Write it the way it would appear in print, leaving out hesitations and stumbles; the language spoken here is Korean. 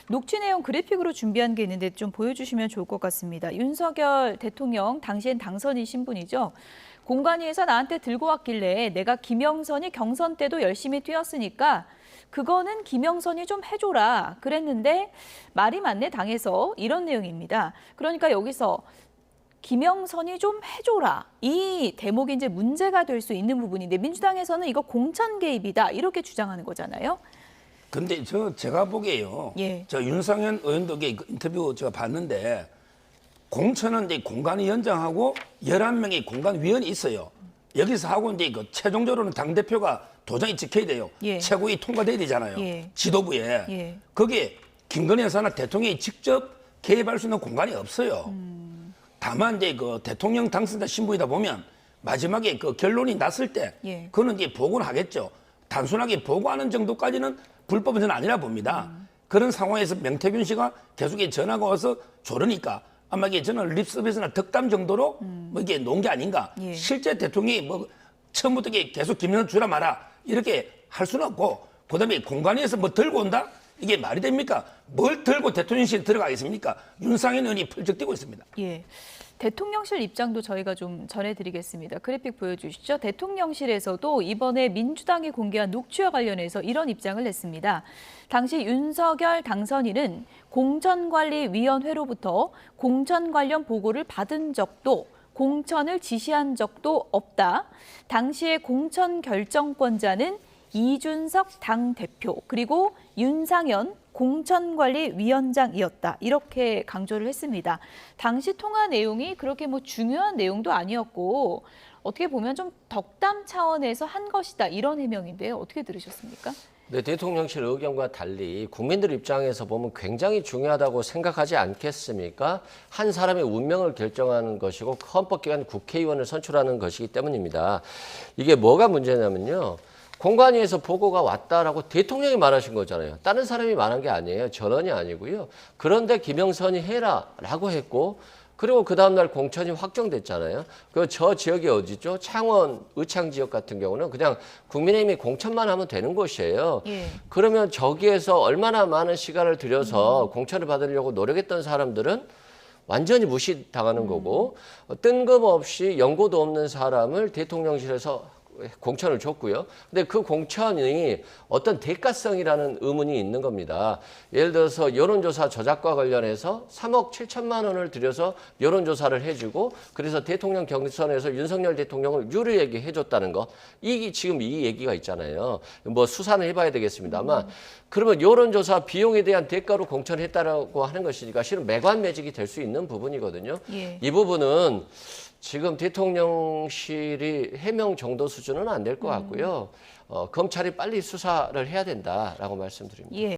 녹취 내용 그래픽으로 준비한 게 있는데 좀 보여주시면 좋을 것 같습니다. 윤석열 대통령 당시엔 당선이신 분이죠. 공관위에서 나한테 들고 왔길래 내가 김영선이 경선 때도 열심히 뛰었으니까 그거는 김영선이 좀 해줘라 그랬는데 말이 맞네 당에서 이런 내용입니다. 그러니까 여기서 김영선이 좀 해줘라. 이 대목이 이제 문제가 될 수 있는 부분인데 민주당에서는 이거 공천 개입이다 이렇게 주장하는 거잖아요. 근데 제가 보기에요. 예. 저 윤상현 의원도 인터뷰 제가 봤는데 공천은 이제 공관위원장하고 11명의 공관위원이 있어요. 여기서 하고 이제 그 최종적으로는 당대표가 도장이 찍혀야 돼요. 예. 최고위 통과돼야 되잖아요. 예. 지도부에. 예. 거기에 김건희 여사나 대통령이 직접 개입할 수 있는 공간이 없어요. 다만 이제 그 대통령 당선자 신분이다 보면 마지막에 그 결론이 났을 때 예. 그거는 이제 보고를 하겠죠. 단순하게 보고하는 정도까지는 불법은 저는 아니라 봅니다. 그런 상황에서 명태균 씨가 계속 전화가 와서 조르니까 아마 이게 저는 립서비스나 덕담 정도로 뭐 이게 놓은 게 아닌가. 예. 실제 대통령이 뭐 처음부터 이게 계속 김영선 주라 마라 이렇게 할 수는 없고 그다음에 공관위에서 뭐 들고 온다? 이게 말이 됩니까? 뭘 들고 대통령실에 들어가겠습니까? 윤상현 의원이 펄쩍 뛰고 있습니다. 예. 대통령실 입장도 저희가 좀 전해드리겠습니다. 그래픽 보여주시죠. 대통령실에서도 이번에 민주당이 공개한 녹취와 관련해서 이런 입장을 냈습니다. 당시 윤석열 당선인은 공천관리위원회로부터 공천 관련 보고를 받은 적도 공천을 지시한 적도 없다. 당시의 공천 결정권자는 이준석 당대표 그리고 윤상현 공천관리위원장이었다. 이렇게 강조를 했습니다. 당시 통화 내용이 그렇게 뭐 중요한 내용도 아니었고 어떻게 보면 좀 덕담 차원에서 한 것이다. 이런 해명인데요. 어떻게 들으셨습니까? 네, 대통령실 의견과 달리 국민들 입장에서 보면 굉장히 중요하다고 생각하지 않겠습니까? 한 사람의 운명을 결정하는 것이고 헌법기관 국회의원을 선출하는 것이기 때문입니다. 이게 뭐가 문제냐면요. 공관위에서 보고가 왔다라고 대통령이 말하신 거잖아요. 다른 사람이 말한 게 아니에요. 전원이 아니고요. 그런데 김영선이 해라라고 했고 그리고 그 다음날 공천이 확정됐잖아요. 그 저 지역이 어디죠? 창원, 의창 지역 같은 경우는 그냥 국민의힘이 공천만 하면 되는 곳이에요. 예. 그러면 저기에서 얼마나 많은 시간을 들여서 공천을 받으려고 노력했던 사람들은 완전히 무시당하는 거고 뜬금없이 연고도 없는 사람을 대통령실에서 공천을 줬고요. 근데 그 공천이 어떤 대가성이라는 의문이 있는 겁니다. 예를 들어서 여론조사 조작과 관련해서 3억 7천만 원을 들여서 여론조사를 해주고 그래서 대통령 경선에서 윤석열 대통령을 유리하게 해줬다는 거. 이게 지금 이 얘기가 있잖아요. 뭐 수사는 해봐야 되겠습니다만 그러면 여론조사 비용에 대한 대가로 공천했다라고 하는 것이니까 실은 매관매직이 될 수 있는 부분이거든요. 예. 이 부분은 지금 대통령실이 해명 정도 수준은 안 될 것 같고요. 검찰이 빨리 수사를 해야 된다라고 말씀드립니다. 예.